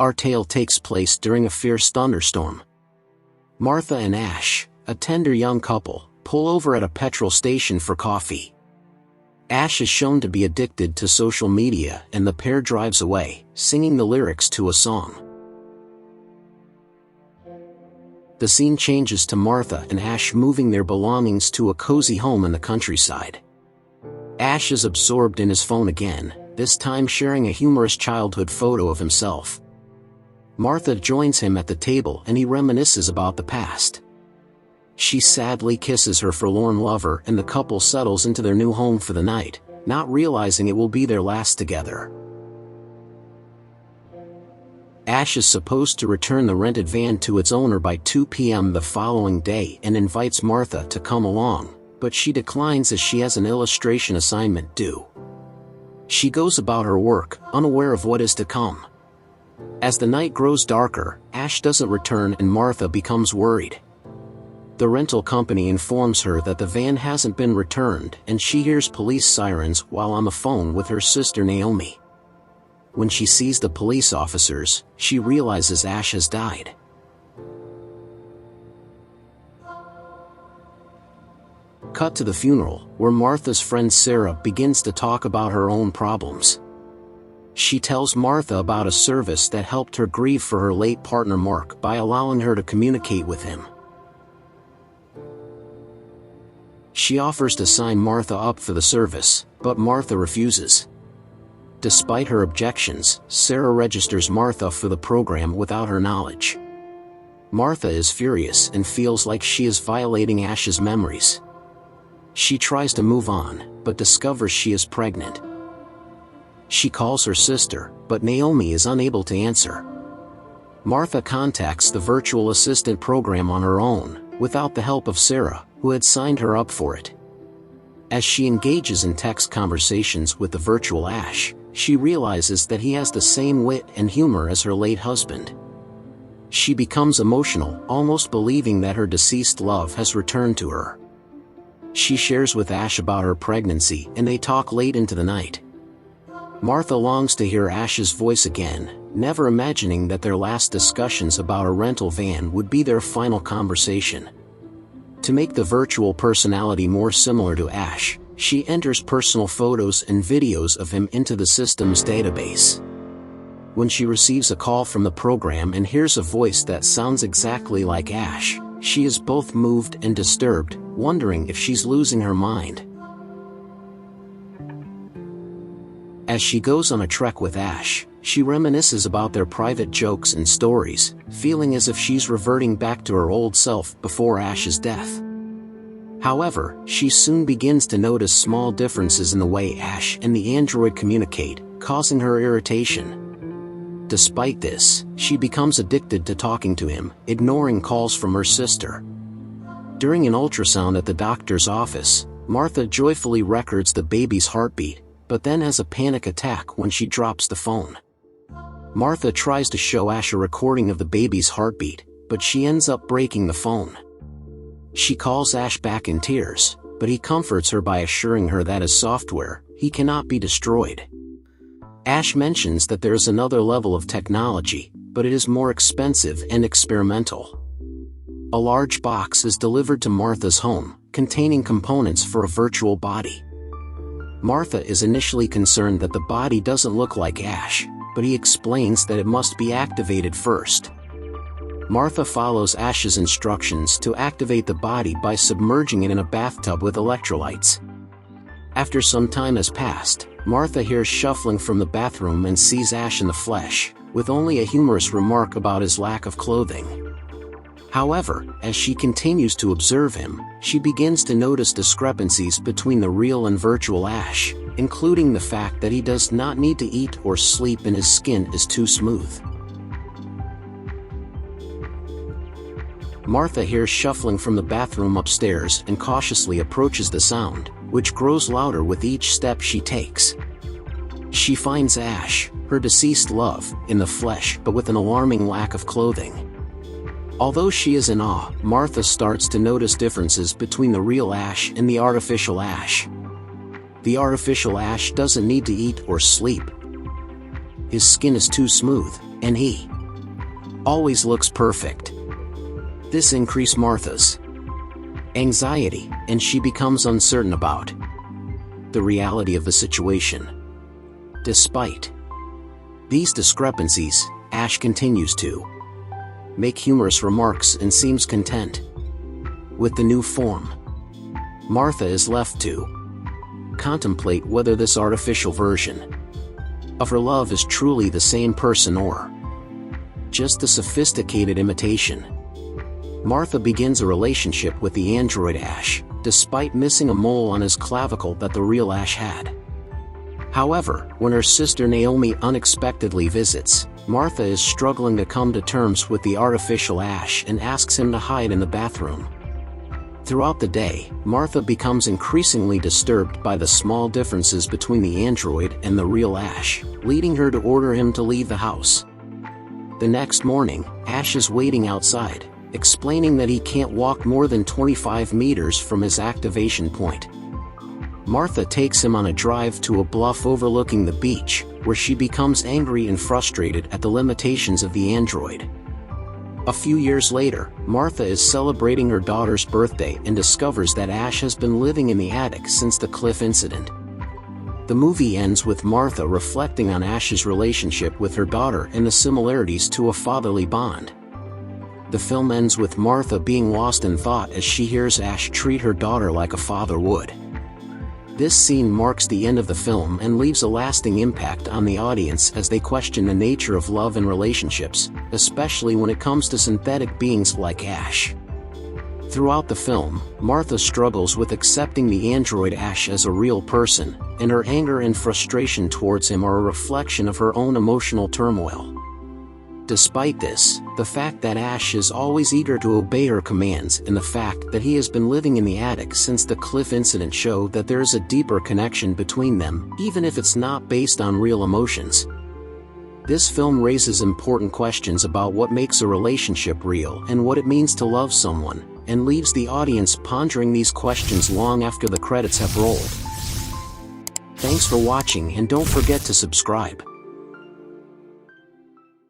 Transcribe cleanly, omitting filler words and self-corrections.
Our tale takes place during a fierce thunderstorm. Martha and Ash, a tender young couple, pull over at a petrol station for coffee. Ash is shown to be addicted to social media and the pair drives away, singing the lyrics to a song. The scene changes to Martha and Ash moving their belongings to a cozy home in the countryside. Ash is absorbed in his phone again, this time sharing a humorous childhood photo of himself. Martha joins him at the table and he reminisces about the past. She sadly kisses her forlorn lover and the couple settles into their new home for the night, not realizing it will be their last together. Ash is supposed to return the rented van to its owner by 2 p.m. the following day and invites Martha to come along, but she declines as she has an illustration assignment due. She goes about her work, unaware of what is to come. As the night grows darker, Ash doesn't return and Martha becomes worried. The rental company informs her that the van hasn't been returned and she hears police sirens while on the phone with her sister Naomi. When she sees the police officers, she realizes Ash has died. Cut to the funeral, where Martha's friend Sarah begins to talk about her own problems. She tells Martha about a service that helped her grieve for her late partner Mark by allowing her to communicate with him. She offers to sign Martha up for the service, but Martha refuses. Despite her objections, Sarah registers Martha for the program without her knowledge. Martha is furious and feels like she is violating Ash's memories. She tries to move on, but discovers she is pregnant. She calls her sister, but Naomi is unable to answer. Martha contacts the virtual assistant program on her own, without the help of Sarah, who had signed her up for it. As she engages in text conversations with the virtual Ash, she realizes that he has the same wit and humor as her late husband. She becomes emotional, almost believing that her deceased love has returned to her. She shares with Ash about her pregnancy and they talk late into the night. Martha longs to hear Ash's voice again, never imagining that their last discussions about a rental van would be their final conversation. To make the virtual personality more similar to Ash, she enters personal photos and videos of him into the system's database. When she receives a call from the program and hears a voice that sounds exactly like Ash, she is both moved and disturbed, wondering if she's losing her mind. As she goes on a trek with Ash, she reminisces about their private jokes and stories, feeling as if she's reverting back to her old self before Ash's death. However, she soon begins to notice small differences in the way Ash and the android communicate, causing her irritation. Despite this, she becomes addicted to talking to him, ignoring calls from her sister. During an ultrasound at the doctor's office, Martha joyfully records the baby's heartbeat, but then has a panic attack when she drops the phone. Martha tries to show Ash a recording of the baby's heartbeat, but she ends up breaking the phone. She calls Ash back in tears, but he comforts her by assuring her that as software, he cannot be destroyed. Ash mentions that there is another level of technology, but it is more expensive and experimental. A large box is delivered to Martha's home, containing components for a virtual body. Martha is initially concerned that the body doesn't look like Ash, but he explains that it must be activated first. Martha follows Ash's instructions to activate the body by submerging it in a bathtub with electrolytes. After some time has passed, Martha hears shuffling from the bathroom and sees Ash in the flesh, with only a humorous remark about his lack of clothing. However, as she continues to observe him, she begins to notice discrepancies between the real and virtual Ash, including the fact that he does not need to eat or sleep and his skin is too smooth. Martha hears shuffling from the bathroom upstairs and cautiously approaches the sound, which grows louder with each step she takes. She finds Ash, her deceased love, in the flesh but with an alarming lack of clothing. Although she is in awe, Martha starts to notice differences between the real Ash and the artificial Ash. The artificial Ash doesn't need to eat or sleep. His skin is too smooth, and he always looks perfect. This increases Martha's anxiety, and she becomes uncertain about the reality of the situation. Despite these discrepancies, Ash continues to make humorous remarks and seems content with the new form. Martha is left to contemplate whether this artificial version of her love is truly the same person or just a sophisticated imitation. Martha begins a relationship with the android Ash, despite missing a mole on his clavicle that the real Ash had. However, when her sister Naomi unexpectedly visits, Martha is struggling to come to terms with the artificial Ash and asks him to hide in the bathroom. Throughout the day, Martha becomes increasingly disturbed by the small differences between the android and the real Ash, leading her to order him to leave the house. The next morning, Ash is waiting outside, explaining that he can't walk more than 25 meters from his activation point. Martha takes him on a drive to a bluff overlooking the beach, where she becomes angry and frustrated at the limitations of the android. A few years later, Martha is celebrating her daughter's birthday and discovers that Ash has been living in the attic since the cliff incident. The movie ends with Martha reflecting on Ash's relationship with her daughter and the similarities to a fatherly bond. The film ends with Martha being lost in thought as she hears Ash treat her daughter like a father would. This scene marks the end of the film and leaves a lasting impact on the audience as they question the nature of love and relationships, especially when it comes to synthetic beings like Ash. Throughout the film, Martha struggles with accepting the android Ash as a real person, and her anger and frustration towards him are a reflection of her own emotional turmoil. Despite this, the fact that Ash is always eager to obey her commands and the fact that he has been living in the attic since the cliff incident show that there is a deeper connection between them, even if it's not based on real emotions. This film raises important questions about what makes a relationship real and what it means to love someone, and leaves the audience pondering these questions long after the credits have rolled. Thanks for watching, and don't forget to subscribe.